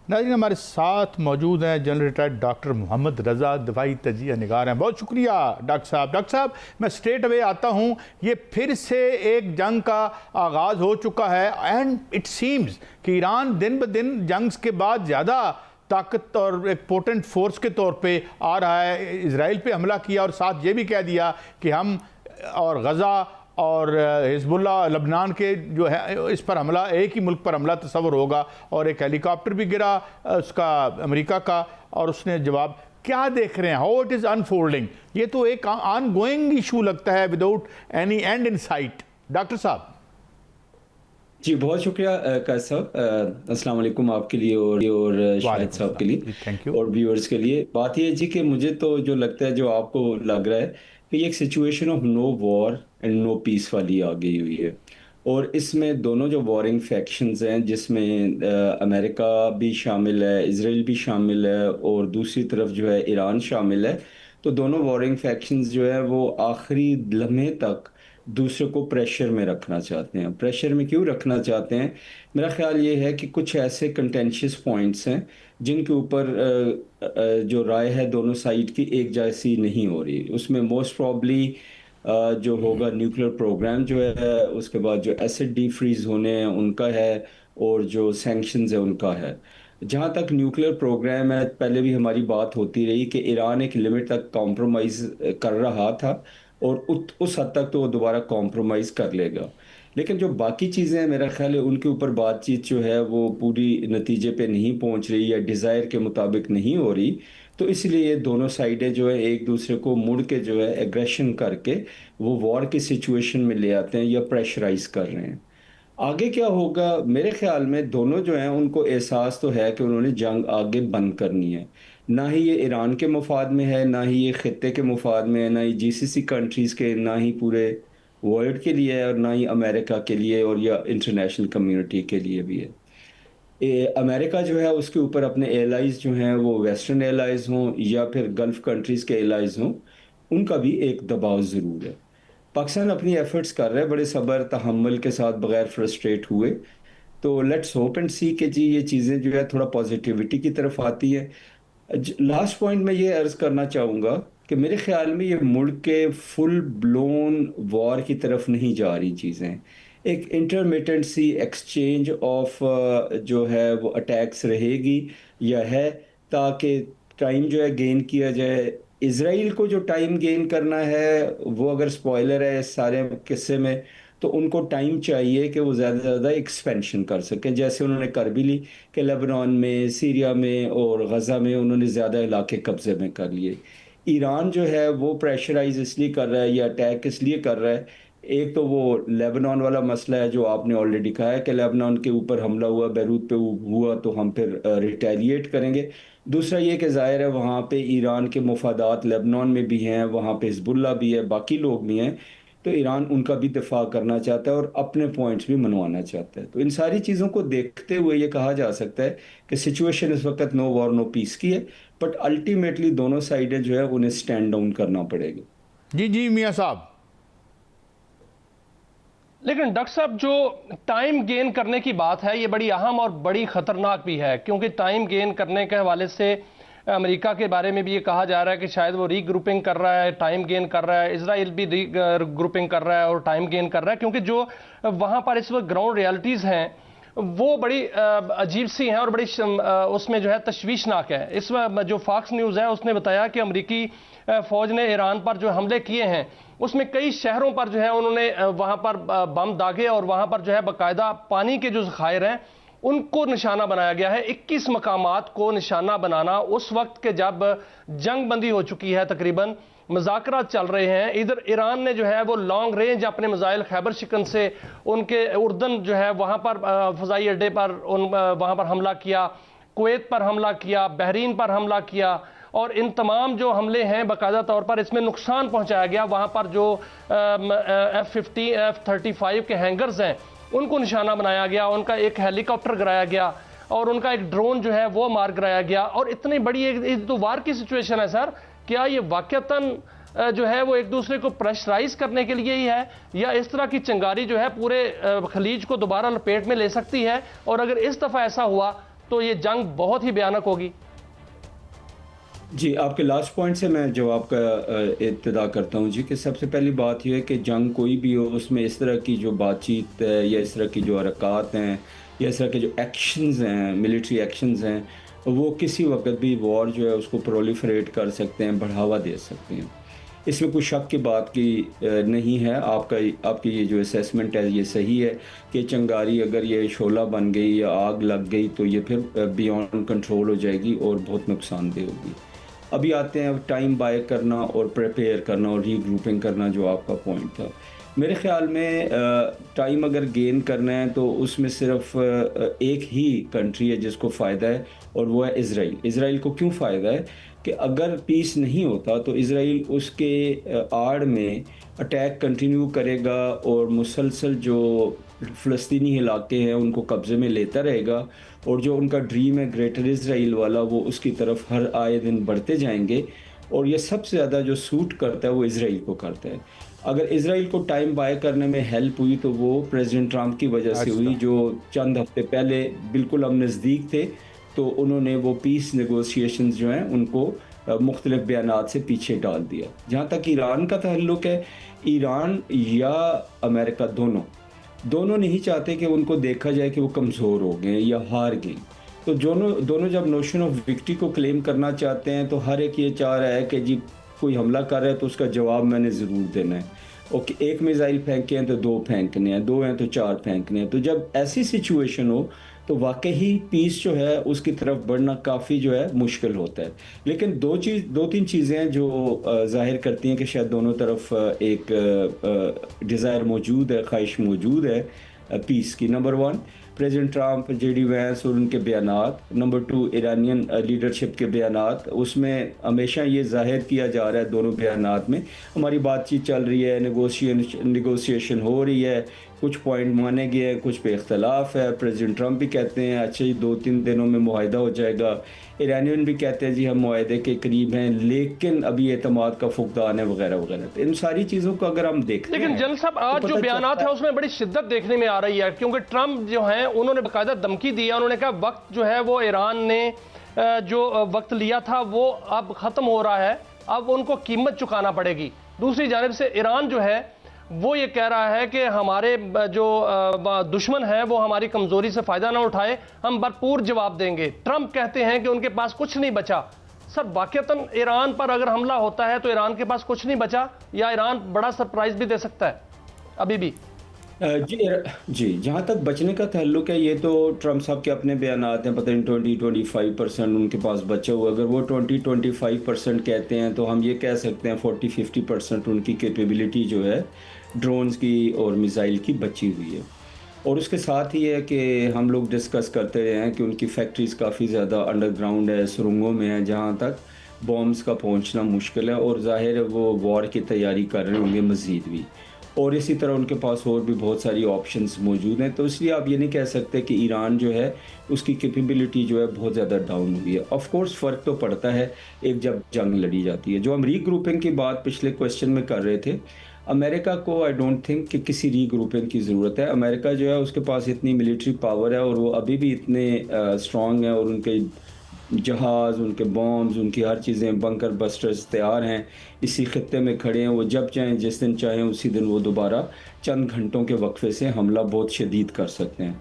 ناظرین ہمارے ساتھ موجود ہیں جنرل ریٹائرڈ ڈاکٹر محمد رضا دفاعی تجزیہ نگار ہیں. بہت شکریہ ڈاکٹر صاحب. ڈاکٹر صاحب میں اسٹریٹ اوے آتا ہوں, یہ پھر سے ایک جنگ کا آغاز ہو چکا ہے اینڈ اٹ سیمز کہ ایران دن بدن جنگ کے بعد زیادہ طاقت اور ایک پوٹنٹ فورس کے طور پہ آ رہا ہے. اسرائیل پہ حملہ کیا اور ساتھ یہ بھی کہہ دیا کہ ہم اور غزہ اور حزب اللہ لبنان کے جو ہے اس پر حملہ, ایک ہی ملک پر حملہ تصور ہوگا, اور ایک ہیلی کاپٹر بھی گرا اس کا امریکہ کا اور اس نے جواب. کیا دیکھ رہے ہیں, ہاؤ اٹ از انفولڈنگ؟ یہ تو ایک آن گوئنگ ایشو لگتا ہے without any and in sight. Doctor صاحب جی بہت شکریہ قیس صاحب. السلام علیکم آپ کے لیے اور شاہد صاحب کے لیے اور ویورز کے لیے. بات یہ ہے جی کہ مجھے تو جو لگتا ہے, جو آپ کو لگ رہا ہے کہ یہ ایک situation of no war and no peace والی آ گئی ہوئی ہے, اور اس میں دونوں جو وارنگ فیکشنز ہیں جس میں امریکہ بھی شامل ہے, اسرائیل بھی شامل ہے, اور دوسری طرف جو ہے ایران شامل ہے, تو دونوں وارنگ فیکشنز جو ہے وہ آخری لمحے تک دوسرے کو پریشر میں رکھنا چاہتے ہیں. پریشر میں کیوں رکھنا چاہتے ہیں؟ میرا خیال یہ ہے کہ کچھ ایسے کنٹینشیس پوائنٹس ہیں جن کے اوپر جو رائے ہے دونوں سائڈ کی ایک جیسی نہیں ہو رہی. اس میں موسٹ پرابلی جو ہوگا نیوکلیر پروگرام جو ہے, اس کے بعد جو ایسڈ ڈی فریز ہونے ہیں ان کا ہے, اور جو سینکشنز ہے ان کا ہے. جہاں تک نیوکلیر پروگرام ہے, پہلے بھی ہماری بات ہوتی رہی کہ ایران ایک لمٹ تک کمپرومائز کر رہا تھا, اور اس حد تک تو وہ دوبارہ کمپرومائز کر لے گا. لیکن جو باقی چیزیں ہیں میرا خیال ہے ان کے اوپر بات چیت جو ہے وہ پوری نتیجے پہ نہیں پہنچ رہی یا ڈیزائر کے مطابق نہیں ہو رہی. تو اس لیے یہ دونوں سائڈیں جو ہے ایک دوسرے کو مڑ کے جو ہے ایگریشن کر کے وہ وار کی سچویشن میں لے آتے ہیں یا پریشرائز کر رہے ہیں. آگے کیا ہوگا؟ میرے خیال میں دونوں جو ہیں ان کو احساس تو ہے کہ انہوں نے جنگ آگے بند کرنی ہے. نہ ہی یہ ایران کے مفاد میں ہے, نہ ہی یہ خطے کے مفاد میں ہے, نہ ہی جی سی سی کنٹریز کے, نہ ہی پورے ورلڈ کے لیے ہے, اور نہ ہی امریکہ کے لیے اور یا انٹرنیشنل کمیونٹی کے لیے بھی ہے. امریکہ جو ہے اس کے اوپر اپنے ایلائز جو ہیں وہ ویسٹرن ایلائز ہوں یا پھر گلف کنٹریز کے ایلائز ہوں, ان کا بھی ایک دباؤ ضرور ہے. پاکستان اپنی ایفرٹس کر رہے, بڑے صبر تحمل کے ساتھ بغیر فرسٹریٹ ہوئے. تو لیٹس ہوپ اینڈ سی کہ جی یہ چیزیں جو ہے تھوڑا پازیٹیوٹی کی طرف آتی ہے. لاسٹ پوائنٹ میں یہ عرض کرنا چاہوں گا کہ میرے خیال میں یہ ملک کے فل بلون وار کی طرف نہیں جا رہی چیزیں. ایک انٹرمیٹنٹ سی ایکسچینج آف جو ہے وہ اٹیکس رہے گی یا ہے, تاکہ ٹائم جو ہے گین کیا جائے. اسرائیل کو جو ٹائم گین کرنا ہے وہ اگر سپوائلر ہے اس سارے قصے میں, تو ان کو ٹائم چاہیے کہ وہ زیادہ سے زیادہ ایکسپینشن کر سکیں, جیسے انہوں نے کر بھی لی کہ لیبنان میں, سیریا میں اور غزہ میں انہوں نے زیادہ علاقے قبضے میں کر لیے. ایران جو ہے وہ پریشرائز اس لیے کر رہا ہے یا اٹیک اس لیے کر رہا ہے, ایک تو وہ لیبنان والا مسئلہ ہے جو آپ نے آلریڈی کہا ہے کہ لیبنان کے اوپر حملہ ہوا, بیروت پہ ہوا, تو ہم پھر ریٹیلیٹ کریں گے. دوسرا یہ کہ ظاہر ہے وہاں پہ ایران کے مفادات لیبنان میں بھی ہیں, وہاں پہ حزب اللہ بھی ہے, باقی لوگ بھی ہیں, تو ایران ان کا بھی دفاع کرنا چاہتا ہے اور اپنے پوائنٹس بھی منوانا چاہتا ہے. تو ان ساری چیزوں کو دیکھتے ہوئے یہ کہا جا سکتا ہے کہ سچویشن اس وقت نو وار نو پیس کی ہے, بٹ الٹیمیٹلی دونوں سائڈیں جو ہے انہیں سٹینڈ ڈاؤن کرنا پڑے گا. جی میاں صاحب. لیکن ڈاکٹر صاحب جو ٹائم گین کرنے کی بات ہے یہ بڑی اہم اور بڑی خطرناک بھی ہے, کیونکہ ٹائم گین کرنے کے حوالے سے امریکہ کے بارے میں بھی یہ کہا جا رہا ہے کہ شاید وہ ری گروپنگ کر رہا ہے, ٹائم گین کر رہا ہے. اسرائیل بھی ری گروپنگ کر رہا ہے اور ٹائم گین کر رہا ہے, کیونکہ جو وہاں پر اس وقت گراؤنڈ ریالٹیز ہیں وہ بڑی عجیب سی ہیں اور بڑی اس میں جو ہے تشویشناک ہے. اس میں جو فاکس نیوز ہے اس نے بتایا کہ امریکی فوج نے ایران پر جو حملے کیے ہیں اس میں کئی شہروں پر جو ہے انہوں نے وہاں پر بم داغے, اور وہاں پر جو ہے باقاعدہ پانی کے جو ذخائر ہیں ان کو نشانہ بنایا گیا ہے. 21 مقامات کو نشانہ بنانا اس وقت کے جب جنگ بندی ہو چکی ہے, تقریباً مذاکرات چل رہے ہیں. ادھر ایران نے جو ہے وہ لانگ رینج اپنے میزائل خیبر شکن سے ان کے اردن جو ہے وہاں پر فضائی اڈے پر وہاں پر حملہ کیا, کویت پر حملہ کیا, بحرین پر حملہ کیا, اور ان تمام جو حملے ہیں باقاعدہ طور پر اس میں نقصان پہنچایا گیا. وہاں پر جو F-15 F-35 کے ہینگرز ہیں ان کو نشانہ بنایا گیا, ان کا ایک ہیلی کاپٹر گرایا گیا, اور ان کا ایک ڈرون جو ہے وہ مار گرایا گیا. اور اتنی بڑی ایک تو وار کی سچویشن ہے سر, کیا یہ واقعتاً جو ہے وہ ایک دوسرے کو پریشرائز کرنے کے لیے ہی ہے, یا اس طرح کی چنگاری جو ہے پورے خلیج کو دوبارہ لپیٹ میں لے سکتی ہے؟ اور اگر اس دفعہ ایسا ہوا تو یہ جنگ بہت ہی بھیانک ہوگی. جی آپ کے لاسٹ پوائنٹ سے میں جواب کا ابتدا کرتا ہوں جی کہ سب سے پہلی بات یہ ہے کہ جنگ کوئی بھی ہو اس میں اس طرح کی جو بات چیت ہے یا اس طرح کی جو حرکات ہیں یا اس طرح کے جو ایکشنز ہیں ملٹری ایکشنز ہیں وہ کسی وقت بھی وار جو ہے اس کو پرولیفریٹ کر سکتے ہیں, بڑھاوا دے سکتے ہیں. اس میں کوئی شک کی بات کی نہیں ہے. آپ کی یہ جو اسیسمنٹ ہے یہ صحیح ہے کہ چنگاری اگر یہ شعلہ بن گئی یا آگ لگ گئی تو یہ پھر بیونڈ کنٹرول ہو جائے گی اور بہت نقصان دہ ہوگی. ابھی آتے ہیں ٹائم بائی کرنا اور پریپیئر کرنا اور ری گروپنگ کرنا جو آپ کا پوائنٹ تھا. میرے خیال میں ٹائم اگر گین کرنا ہے تو اس میں صرف ایک ہی کنٹری ہے جس کو فائدہ ہے اور وہ ہے اسرائیل. اسرائیل کو کیوں فائدہ ہے کہ اگر پیس نہیں ہوتا تو اسرائیل اس کے آڑ میں اٹیک کنٹینیو کرے گا اور مسلسل جو فلسطینی علاقے ہیں ان کو قبضے میں لیتا رہے گا اور جو ان کا ڈریم ہے گریٹر اسرائیل والا وہ اس کی طرف ہر آئے دن بڑھتے جائیں گے. اور یہ سب سے زیادہ جو سوٹ کرتا ہے وہ اسرائیل کو کرتا ہے. اگر اسرائیل کو ٹائم بائی کرنے میں ہیلپ ہوئی تو وہ پریزیڈنٹ ٹرمپ کی وجہ سے ہوئی جو چند ہفتے پہلے بالکل ہم نزدیک تھے تو انہوں نے وہ پیس نیگوسیشنز جو ہیں ان کو مختلف بیانات سے پیچھے ڈال دیا. جہاں تک ایران کا تعلق ہے, ایران یا امریکہ دونوں نہیں چاہتے کہ ان کو دیکھا جائے کہ وہ کمزور ہو گئے یا ہار گئے. تو دونوں جب نوشن آف وکٹری کو کلیم کرنا چاہتے ہیں تو ہر ایک یہ چاہ رہا ہے کہ جی کوئی حملہ کر رہا ہے تو اس کا جواب میں نے ضرور دینا ہے. اوکے, ایک میزائل پھینکے ہیں تو 2 پھینکنے ہیں, 2 ہیں تو 4 پھینکنے ہیں. تو جب ایسی سچویشن ہو تو واقعی پیس جو ہے اس کی طرف بڑھنا کافی جو ہے مشکل ہوتا ہے. لیکن 2-3 چیزیں جو ظاہر کرتی ہیں کہ شاید دونوں طرف ایک ڈیزائر موجود ہے, خواہش موجود ہے پیس کی. Number 1 president Trump, J D Vance اور ان کے بیانات. نمبر 2 ایرانین لیڈرشپ کے بیانات. اس میں ہمیشہ یہ ظاہر کیا جا رہا ہے دونوں بیانات میں ہماری بات چیت چل رہی ہے, نیگوسیشن ہو رہی ہے, کچھ پوائنٹ مانے گئے ہیں, کچھ پہ اختلاف ہے. پریزیڈنٹ ٹرمپ بھی کہتے ہیں اچھا جی 2-3 دنوں میں معاہدہ ہو جائے گا. ایرانین بھی کہتے ہیں جی ہم معاہدے کے قریب ہیں لیکن ابھی اعتماد کا فقدان ہے وغیرہ وغیرہ. ان ساری چیزوں کو اگر ہم دیکھیں لیکن جنرل صاحب آج جو بیانات ہیں اس میں بڑی شدت دیکھنے میں آ رہی ہے کیونکہ ٹرمپ جو ہیں انہوں نے باقاعدہ دھمکی دیا. انہوں نے کہا وقت جو ہے وہ ایران نے جو وقت لیا تھا وہ اب ختم ہو رہا ہے, اب ان کو قیمت چکانا پڑے گی. دوسری جانب سے ایران جو ہے وہ یہ کہہ رہا ہے کہ ہمارے جو دشمن ہیں وہ ہماری کمزوری سے فائدہ نہ اٹھائے, ہم بھرپور جواب دیں گے. ٹرمپ کہتے ہیں کہ ان کے پاس کچھ نہیں بچا. سر واقعتاً ایران پر اگر حملہ ہوتا ہے تو ایران کے پاس کچھ نہیں بچا یا ایران بڑا سرپرائز بھی دے سکتا ہے ابھی بھی؟ جی جہاں تک بچنے کا تعلق ہے یہ تو ٹرمپ صاحب کے اپنے بیانات ہیں, پتہ نہیں 20-25% ان کے پاس بچا ہوا. اگر وہ 20-25% کہتے ہیں تو ہم یہ کہہ سکتے ہیں 40-50% ان کی کیپیبلٹی جو ہے ڈرونز کی اور میزائل کی بچی ہوئی ہے. اور اس کے ساتھ ہی ہے کہ ہم لوگ ڈسکس کرتے رہے ہیں کہ ان کی فیکٹریز کافی زیادہ انڈر گراؤنڈ ہے, سرنگوں میں ہیں جہاں تک بومز کا پہنچنا مشکل ہے. اور ظاہر ہے وہ وار کی تیاری کر رہے ہوں گے مزید بھی, اور اسی طرح ان کے پاس اور بھی بہت ساری آپشنز موجود ہیں. تو اس لیے آپ یہ نہیں کہہ سکتے کہ ایران جو ہے اس کی کیپیبلٹی جو ہے بہت زیادہ ڈاؤن ہوئی ہے. آف کورس فرق تو پڑتا ہے ایک جب جنگ لڑی جاتی ہے. جو ہم ری گروپنگ کی بات پچھلے کویسچن میں کر رہے تھے, امریکہ کو آئی ڈونٹ تھنک کہ کسی ری گروپنگ کی ضرورت ہے. امریکہ جو ہے اس کے پاس اتنی ملٹری پاور ہے اور وہ ابھی بھی اتنے اسٹرانگ ہیں اور ان کے جہاز, ان کے بومز, ان کی ہر چیزیں, بنکر بسٹرز تیار ہیں, اسی خطے میں کھڑے ہیں. وہ جب چاہیں جس دن چاہیں اسی دن وہ دوبارہ چند گھنٹوں کے وقفے سے حملہ بہت شدید کر سکتے ہیں.